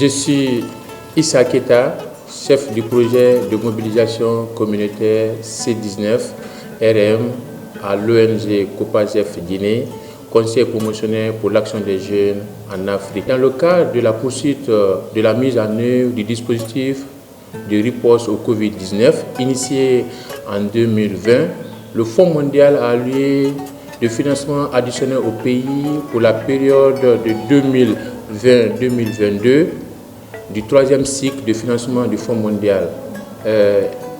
Je suis Issa Keta, chef du projet de mobilisation communautaire C19 RM à l'ONG COPAGEF Guinée, conseil promotionnel pour l'action des jeunes en Afrique. Dans le cadre de la poursuite de la mise en œuvre du dispositif de riposte au Covid-19 initié en 2020, le Fonds mondial a alloué de financement additionnel au pays pour la période de 2020-2022 du troisième cycle de financement du Fonds mondial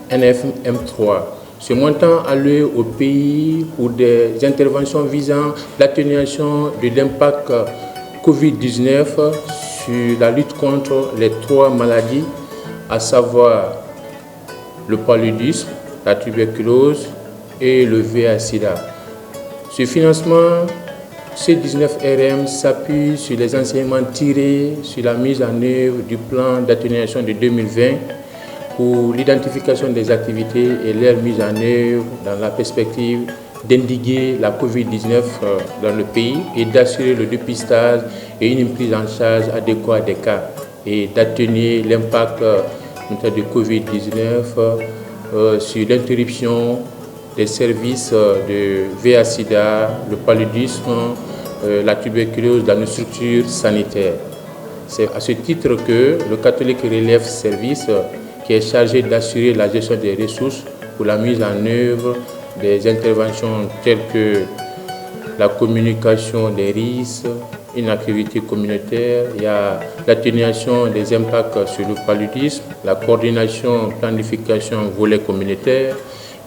NFM3. Ce montant alloué au pays pour des interventions visant l'atténuation de l'impact Covid-19 sur la lutte contre les trois maladies, à savoir le paludisme, la tuberculose et le VIH-Sida. Ce financement C19RM s'appuie sur les enseignements tirés sur la mise en œuvre du plan d'atténuation de 2020 pour l'identification des activités et leur mise en œuvre dans la perspective d'endiguer la Covid-19 dans le pays et d'assurer le dépistage et une prise en charge adéquate des cas et d'atténuer l'impact de Covid-19 sur l'interruption des services de VIH-Sida, le paludisme, la tuberculose dans nos structures sanitaires. C'est à ce titre que le catholique relève service qui est chargé d'assurer la gestion des ressources pour la mise en œuvre des interventions telles que la communication des risques, une activité communautaire, il y a l'atténuation des impacts sur le paludisme, la coordination, planification, volet communautaire,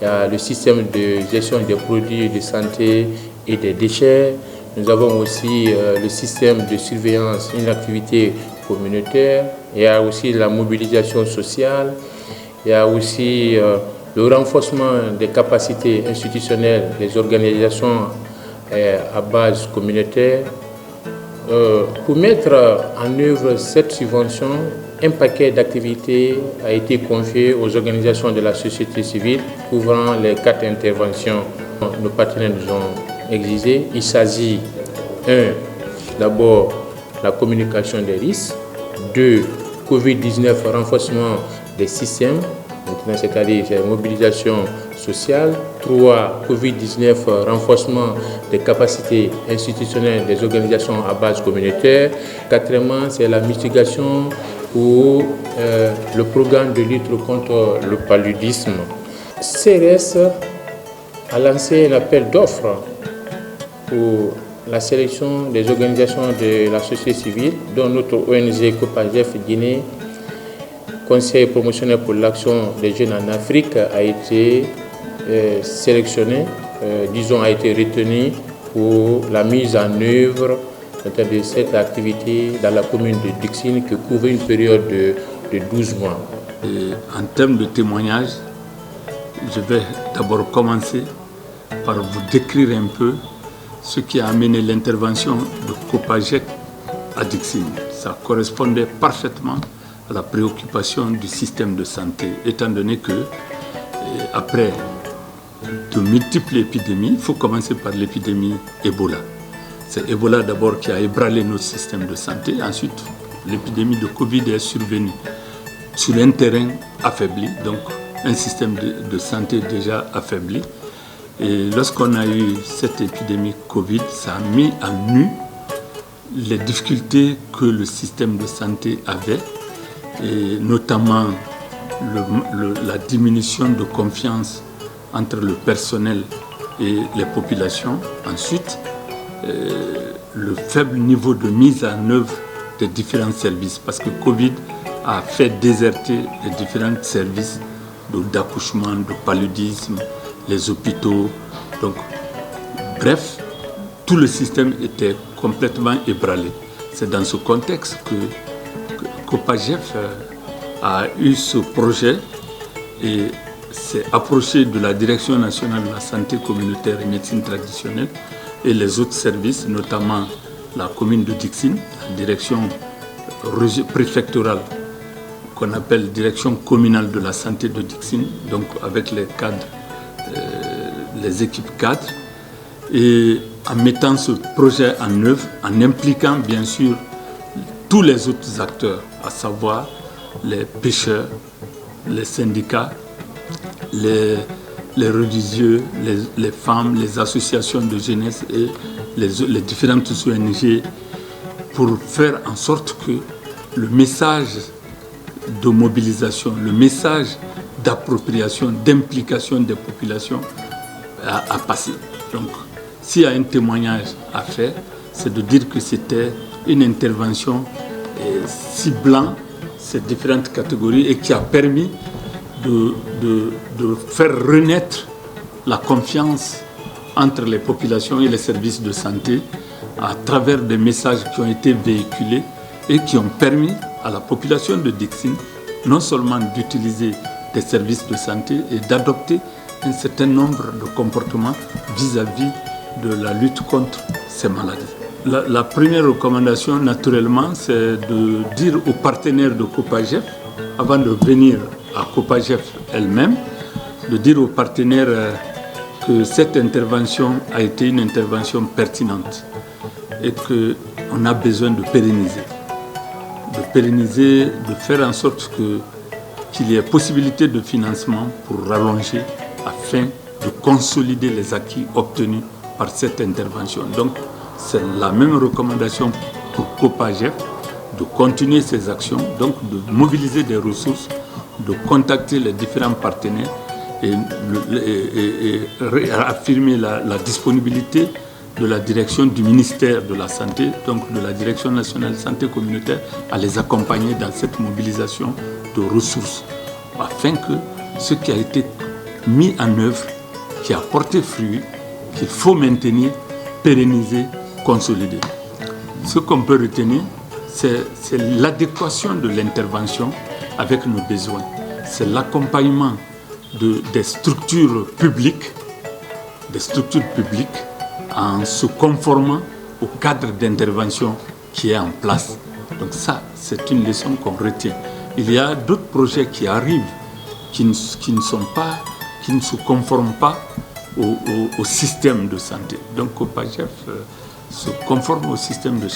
il y a le système de gestion des produits de santé et des déchets. Nous avons aussi le système de surveillance, une activité communautaire. Il y a aussi la mobilisation sociale. Il y a aussi le renforcement des capacités institutionnelles des organisations à base communautaire. Pour mettre en œuvre cette subvention, un paquet d'activités a été confié aux organisations de la société civile couvrant les 4 interventions que nos partenaires nous ont exigées. Il s'agit, 1. D'abord, la communication des risques. 2. Covid-19, renforcement des systèmes, c'est-à-dire la mobilisation sociale. 3. Covid-19, renforcement des capacités institutionnelles des organisations à base communautaire. 4. C'est la mitigation pour le programme de lutte contre le paludisme. CRS a lancé un appel d'offres pour la sélection des organisations de la société civile, dont notre ONG COPAGEF Guinée, conseil promotionnel pour l'action des jeunes en Afrique, a été sélectionné, a été retenu pour la mise en œuvre de cette activité dans la commune de Dixine qui couvre une période de 12 mois. Et en termes de témoignage, je vais d'abord commencer par vous décrire un peu ce qui a amené l'intervention de COPAGEF à Dixine. Ça correspondait parfaitement à la préoccupation du système de santé, étant donné que après de multiples épidémies, il faut commencer par l'épidémie Ebola. C'est Ebola d'abord qui a ébranlé notre système de santé. Ensuite, l'épidémie de Covid est survenue sur un terrain affaibli, donc un système de santé déjà affaibli. Et lorsqu'on a eu cette épidémie Covid, ça a mis en nu les difficultés que le système de santé avait, et notamment la diminution de confiance entre le personnel et les populations. Ensuite, le faible niveau de mise en œuvre des différents services, parce que Covid a fait déserter les différents services d'accouchement, de paludisme, les hôpitaux. Donc, bref, tout le système était complètement ébranlé. C'est dans ce contexte que COPAGEF a eu ce projet et s'est approché de la Direction nationale de la santé communautaire et médecine traditionnelle et les autres services, notamment la commune de Dixine, la direction préfectorale qu'on appelle direction communale de la santé de Dixine, donc avec les cadres, les équipes cadres, et en mettant ce projet en œuvre, en impliquant bien sûr tous les autres acteurs, à savoir les pêcheurs, les syndicats, les religieux, les femmes, les associations de jeunesse et les différentes ONG, pour faire en sorte que le message de mobilisation, le message d'appropriation, d'implication des populations a passé. Donc, s'il y a un témoignage à faire, c'est de dire que c'était une intervention ciblant ces différentes catégories et qui a permis de faire renaître la confiance entre les populations et les services de santé à travers des messages qui ont été véhiculés et qui ont permis à la population de Dixine non seulement d'utiliser des services de santé et d'adopter un certain nombre de comportements vis-à-vis de la lutte contre ces maladies. La première recommandation, naturellement, c'est de dire aux partenaires de COPAGEF, avant de venir à COPAGEF elle-même, de dire aux partenaires que cette intervention a été une intervention pertinente et qu'on a besoin de pérenniser. De faire en sorte qu'il y ait possibilité de financement pour rallonger afin de consolider les acquis obtenus par cette intervention. Donc, c'est la même recommandation pour COPAGEF de continuer ces actions, donc de mobiliser des ressources, de contacter les différents partenaires et réaffirmer la disponibilité de la direction du ministère de la Santé, donc de la Direction nationale de santé communautaire, à les accompagner dans cette mobilisation de ressources, afin que ce qui a été mis en œuvre, qui a porté fruit, qu'il faut maintenir, pérenniser, consolider. Ce qu'on peut retenir, c'est l'adéquation de l'intervention avec nos besoins. C'est l'accompagnement des structures publiques en se conformant au cadre d'intervention qui est en place. Donc ça, c'est une leçon qu'on retient. Il y a d'autres projets qui arrivent qui ne se conforment pas au système de santé. Donc COPAGEF se conforme au système de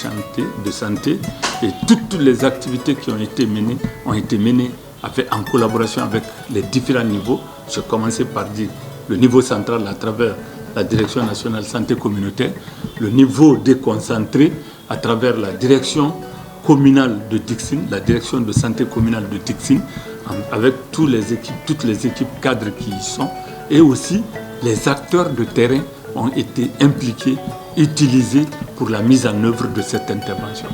santé et toutes les activités qui ont été menées en collaboration avec les différents niveaux. Je commençais par dire le niveau central à travers la Direction nationale santé communautaire, le niveau déconcentré à travers la direction communale de Dixine, la direction de santé communale de Dixine, avec toutes les équipes cadres qui y sont, et aussi les acteurs de terrain ont été impliqués, utilisés pour la mise en œuvre de cette intervention.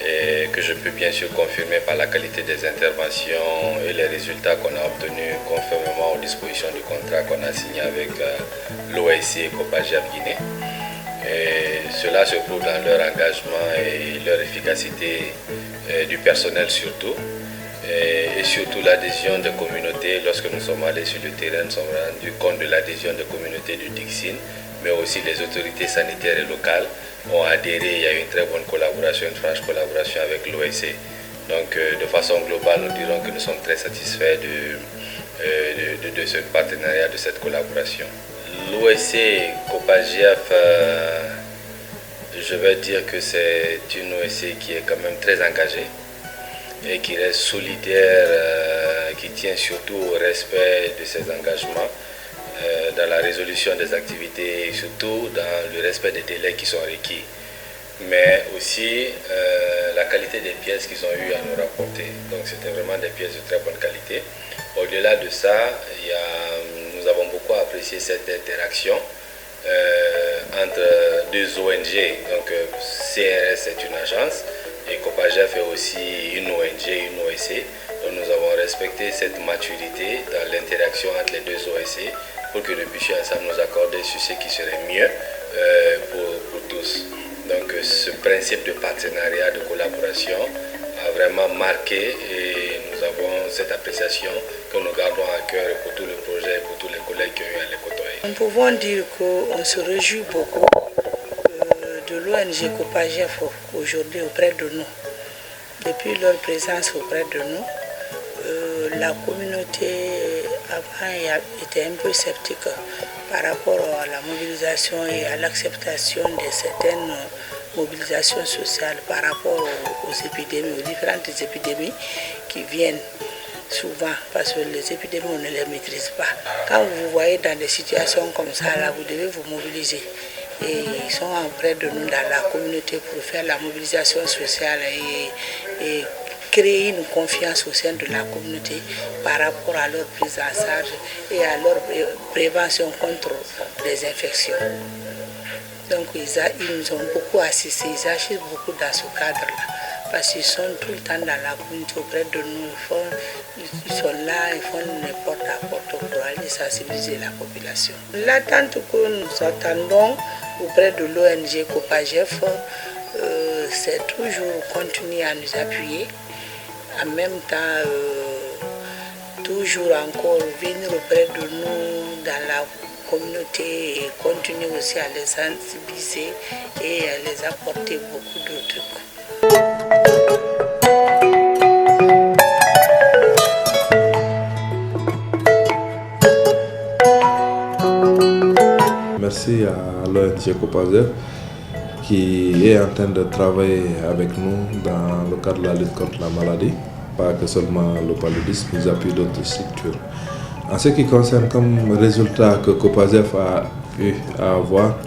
Et que je peux bien sûr confirmer par la qualité des interventions et les résultats qu'on a obtenus conformément aux dispositions du contrat qu'on a signé avec l'OIC et COPAGEF Guinée. Et cela se prouve dans leur engagement et leur efficacité du personnel surtout. Et surtout l'adhésion des communautés. Lorsque nous sommes allés sur le terrain, nous nous sommes rendus compte de l'adhésion des communautés de Dixine, mais aussi les autorités sanitaires et locales ont adhéré. Il y a eu une très bonne collaboration, une franche collaboration avec l'OIC. Donc de façon globale, nous dirons que nous sommes très satisfaits de ce partenariat, de cette collaboration. L'OIC COPAGEF, je vais dire que c'est une OIC qui est quand même très engagée et qui reste solidaire, qui tient surtout au respect de ses engagements dans la résolution des activités et surtout dans le respect des délais qui sont requis, mais aussi la qualité des pièces qu'ils ont eu à nous rapporter. Donc c'était vraiment des pièces de très bonne qualité. Au-delà de ça, nous avons beaucoup apprécié cette interaction entre deux ONG. Donc CRS est une agence et COPAGEF est aussi une ONG, une OIC. Donc nous avons respecté cette maturité dans l'interaction entre les deux OSC pour que nous puissions ensemble nous accorder sur ce qui serait mieux pour tous. Donc ce principe de partenariat, de collaboration a vraiment marqué et nous avons cette appréciation que nous gardons à cœur pour tout le projet, pour tous les collègues qui ont eu à les côtoyer. Nous pouvons dire qu'on se réjouit beaucoup de l'ONG COPAGEF aujourd'hui auprès de nous. Depuis leur présence auprès de nous, la communauté avant était un peu sceptique par rapport à la mobilisation et à l'acceptation de certaines mobilisations sociales par rapport aux épidémies, aux différentes épidémies qui viennent souvent, parce que les épidémies, on ne les maîtrise pas. Quand vous voyez dans des situations comme ça, là, vous devez vous mobiliser. Et ils sont auprès de nous dans la communauté pour faire la mobilisation sociale et créer une confiance au sein de la communauté par rapport à leur prise en charge et à leur prévention contre les infections. Donc ils nous ont beaucoup assisté, ils agissent beaucoup dans ce cadre-là, parce qu'ils sont tout le temps dans la communauté auprès de nous, ils sont là, ils font le porte-à-porte pour aller sensibiliser la population. L'attente que nous attendons auprès de l'ONG COPAGEF, c'est toujours continuer à nous appuyer, en même temps toujours encore venir auprès de nous dans la communauté et continuer aussi à les sensibiliser et à les apporter beaucoup de trucs. Merci à l'ONG COPAGEF qui est en train de travailler avec nous dans le cadre de la lutte contre la maladie, pas que seulement le paludisme, nous appuie d'autres structures. En ce qui concerne comme résultat que COPAGEF a pu avoir,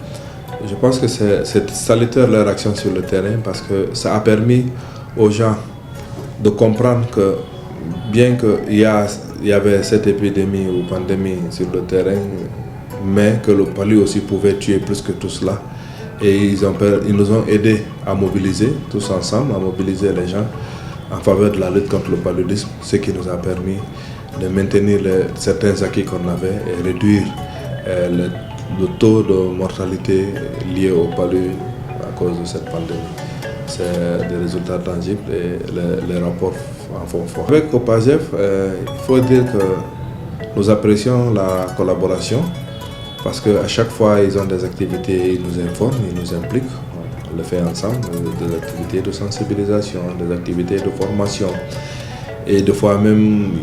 je pense que c'est salutaire leur action sur le terrain parce que ça a permis aux gens de comprendre que bien qu'il y avait cette épidémie ou pandémie sur le terrain, mais que le palu aussi pouvait tuer plus que tout cela. Et ils nous ont aidés à mobiliser, tous ensemble, à mobiliser les gens en faveur de la lutte contre le paludisme, ce qui nous a permis de maintenir certains acquis qu'on avait et réduire le taux de mortalité lié au palu à cause de cette pandémie. C'est des résultats tangibles et les rapports en font fort. Avec COPAGEF, il faut dire que nous apprécions la collaboration parce qu'à chaque fois ils ont des activités, ils nous informent, ils nous impliquent. On le fait ensemble, des activités de sensibilisation, des activités de formation. Et des fois même,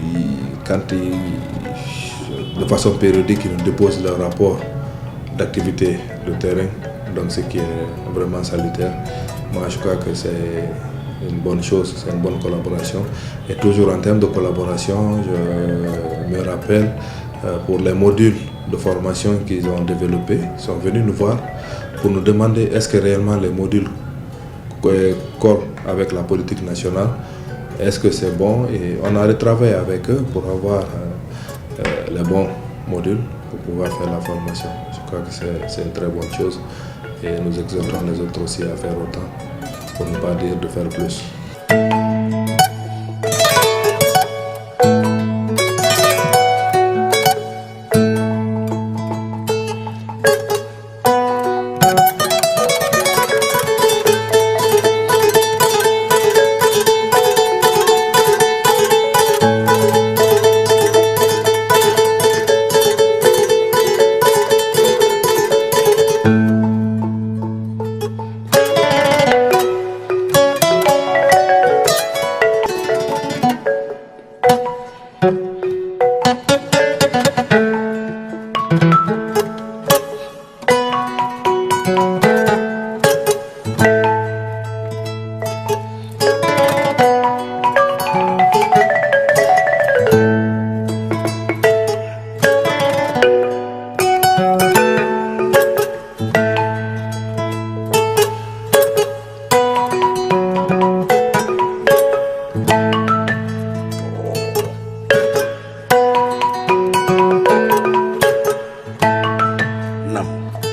de façon périodique, ils nous déposent leur rapport d'activité de terrain, donc ce qui est vraiment salutaire. Moi, je crois que c'est une bonne chose, c'est une bonne collaboration. Et toujours en termes de collaboration, je me rappelle pour les modules de formation qu'ils ont développés, ils sont venus nous voir pour nous demander est-ce que réellement les modules collent avec la politique nationale, est-ce que c'est bon, et on a retravaillé avec eux pour avoir les bons modules pour pouvoir faire la formation. Je crois que c'est une très bonne chose et nous exhortons les autres aussi à faire autant, pour ne pas dire de faire plus.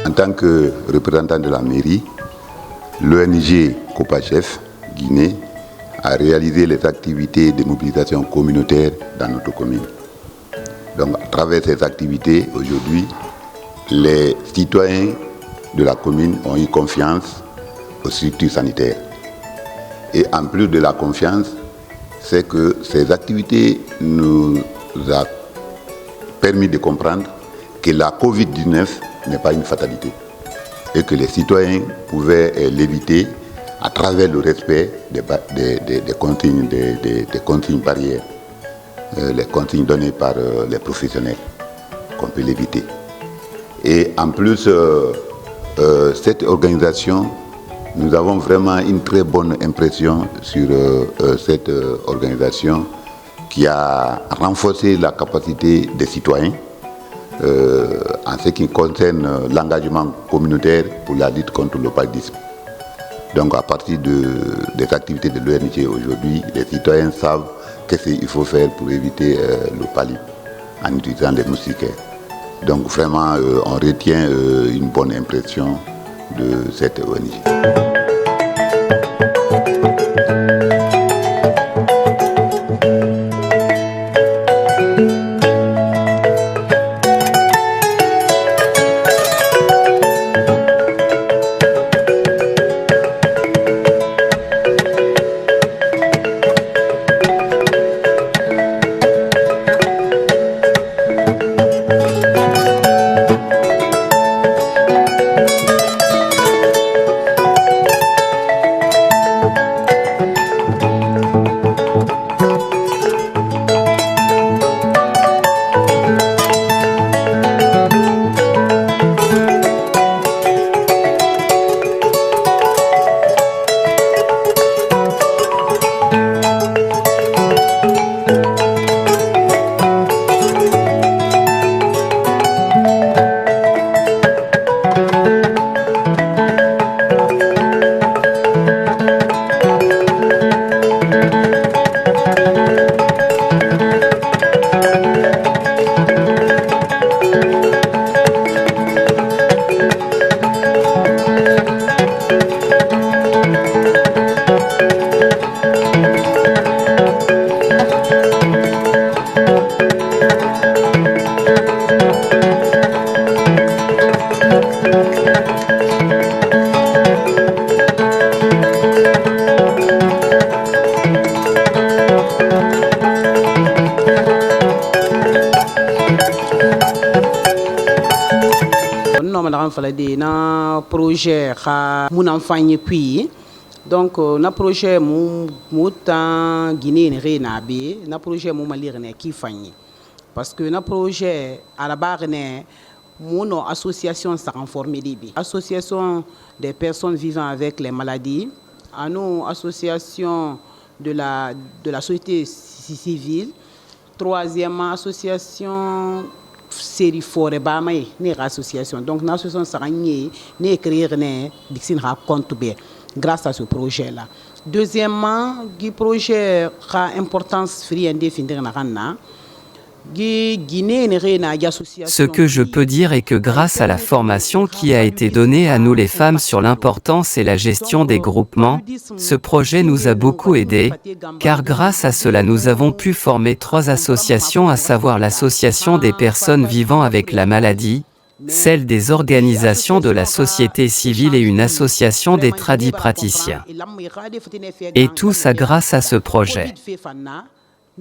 En tant que représentant de la mairie, l'ONG COPAGEF Guinée à réaliser les activités de mobilisation communautaire dans notre commune. Donc à travers ces activités, aujourd'hui, les citoyens de la commune ont eu confiance aux structures sanitaires. Et en plus de la confiance, c'est que ces activités nous ont permis de comprendre que la Covid-19 n'est pas une fatalité et que les citoyens pouvaient l'éviter à travers le respect des consignes barrières, les consignes données par les professionnels, qu'on peut l'éviter. Et en plus, cette organisation, nous avons vraiment une très bonne impression sur cette organisation qui a renforcé la capacité des citoyens en ce qui concerne l'engagement communautaire pour la lutte contre le paludisme. Donc à partir des activités de l'ONG aujourd'hui, les citoyens savent qu'est-ce qu'il faut faire pour éviter le paludisme en utilisant les moustiquaires. Donc vraiment, on retient une bonne impression de cette ONG. na projet mon enfant puis donc na projet mon temps Guinée na be na projet mon Mali ne qui fanyi parce que na projet à la barre ne mon association s'est renforcée association des personnes vivant avec les maladies à nos associations de la société civile, troisièmement association série forêt bamay ne association donc l'association saragné ne créer ne dixin raconte bien grâce à ce projet là. Deuxièmement le projet a importance free indéfinie na ranna. Ce que je peux dire est que grâce à la formation qui a été donnée à nous les femmes sur l'importance et la gestion des groupements, ce projet nous a beaucoup aidés, car grâce à cela nous avons pu former 3 associations, à savoir l'association des personnes vivant avec la maladie, celle des organisations de la société civile et une association des tradipraticiens. Et tout ça grâce à ce projet.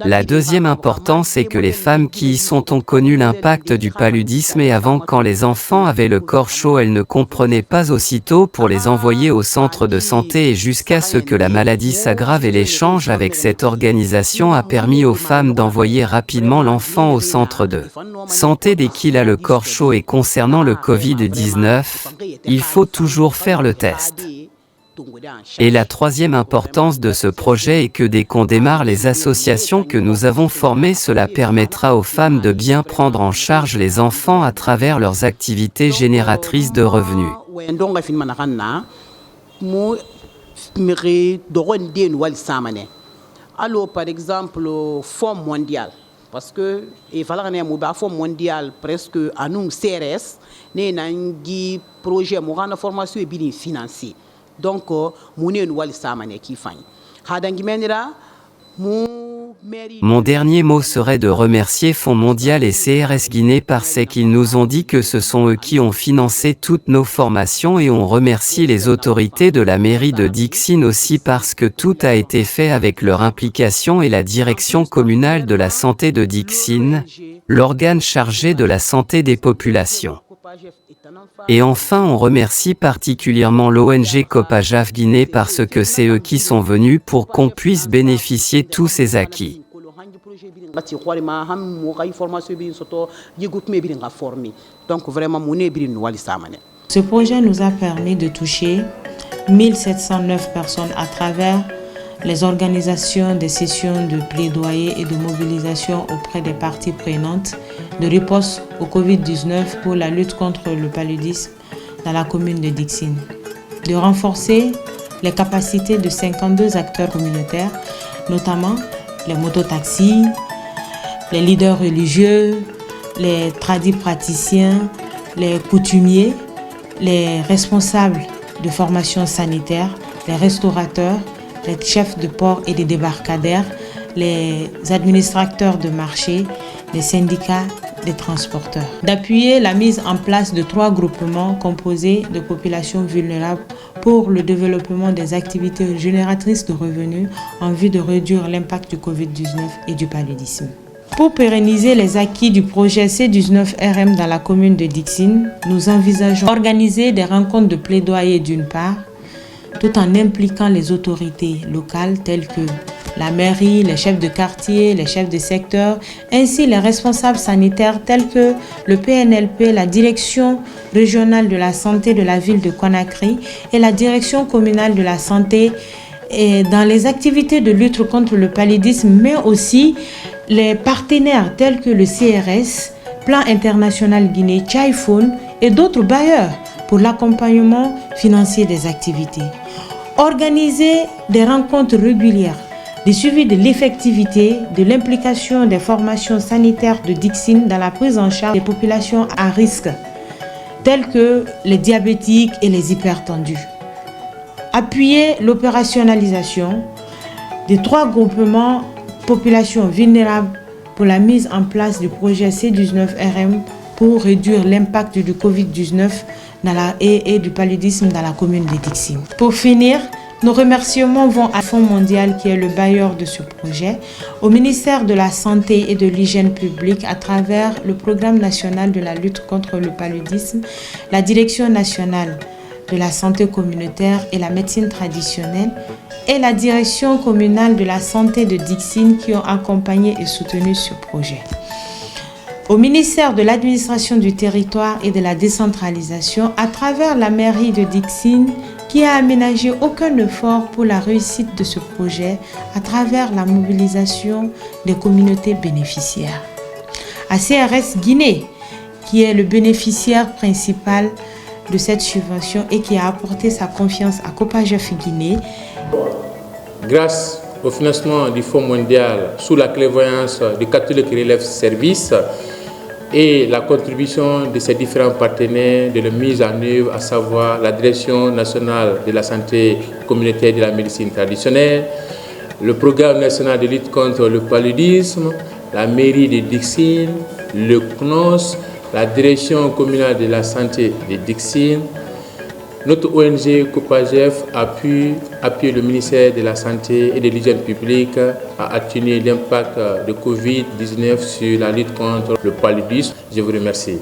La deuxième importance est que les femmes qui y sont ont connu l'impact du paludisme et avant, quand les enfants avaient le corps chaud, elles ne comprenaient pas aussitôt pour les envoyer au centre de santé et jusqu'à ce que la maladie s'aggrave, et l'échange avec cette organisation a permis aux femmes d'envoyer rapidement l'enfant au centre de santé dès qu'il a le corps chaud. Et concernant le Covid-19, il faut toujours faire le test. Et la troisième importance de ce projet est que dès qu'on démarre les associations que nous avons formées, cela permettra aux femmes de bien prendre en charge les enfants à travers leurs activités génératrices de revenus. Alors par exemple, Fonds mondial, parce que il fallait que Fonds mondial presque à nous CRS, nous projet de formation et bien financier. Donc, nous avons un qui fait. Mon dernier mot serait de remercier Fonds mondial et CRS Guinée parce qu'ils nous ont dit que ce sont eux qui ont financé toutes nos formations et on remercie les autorités de la mairie de Dixine aussi parce que tout a été fait avec leur implication et la direction communale de la santé de Dixine, l'organe chargé de la santé des populations. Et enfin, on remercie particulièrement l'ONG Copajaf Guinée parce que c'est eux qui sont venus pour qu'on puisse bénéficier de tous ces acquis. Ce projet nous a permis de toucher 1709 personnes à travers les organisations des sessions de plaidoyer et de mobilisation auprès des parties prenantes de riposte au Covid-19 pour la lutte contre le paludisme dans la commune de Dixine. De renforcer les capacités de 52 acteurs communautaires, notamment les mototaxis, les leaders religieux, les tradis praticiens, les coutumiers, les responsables de formation sanitaire, les restaurateurs, les chefs de port et des débarcadères, les administrateurs de marché, les syndicats des transporteurs. D'appuyer la mise en place de 3 groupements composés de populations vulnérables pour le développement des activités génératrices de revenus en vue de réduire l'impact du Covid-19 et du paludisme. Pour pérenniser les acquis du projet C19RM dans la commune de Dixine, nous envisageons d'organiser des rencontres de plaidoyer d'une part, tout en impliquant les autorités locales telles que la mairie, les chefs de quartier, les chefs de secteur, ainsi les responsables sanitaires tels que le PNLP, la direction régionale de la santé de la ville de Conakry et la direction communale de la santé et dans les activités de lutte contre le paludisme, mais aussi les partenaires tels que le CRS, Plan International Guinée, Chaifoun et d'autres bailleurs pour l'accompagnement financier des activités. Organiser des rencontres régulières, des suivis de l'effectivité, de l'implication des formations sanitaires de Dixine dans la prise en charge des populations à risque, telles que les diabétiques et les hypertendus. Appuyer l'opérationnalisation des 3 groupements populations vulnérables pour la mise en place du projet C19RM pour réduire l'impact du Covid-19 et du paludisme dans la commune de Dixine. Pour finir, nos remerciements vont à Fonds mondial qui est le bailleur de ce projet, au ministère de la Santé et de l'Hygiène publique à travers le programme national de la lutte contre le paludisme, la Direction nationale de la santé communautaire et la médecine traditionnelle et la Direction communale de la santé de Dixine qui ont accompagné et soutenu ce projet. Au ministère de l'administration du territoire et de la décentralisation à travers la mairie de Dixine qui a aménagé aucun effort pour la réussite de ce projet à travers la mobilisation des communautés bénéficiaires. À CRS Guinée, qui est le bénéficiaire principal de cette subvention et qui a apporté sa confiance à Copajaf Guinée. Grâce au financement du Fonds mondial sous la clairvoyance du Catholic Relief Service et la contribution de ses différents partenaires de la mise en œuvre, à savoir la Direction nationale de la santé communautaire et de la médecine traditionnelle, le Programme national de lutte contre le paludisme, la mairie de Dixine, le CNOS, la Direction communale de la santé de Dixine. Notre ONG Copajaf a pu appuyer le ministère de la Santé et de l'Hygiène publique à atténuer l'impact de Covid-19 sur la lutte contre le paludisme. Je vous remercie.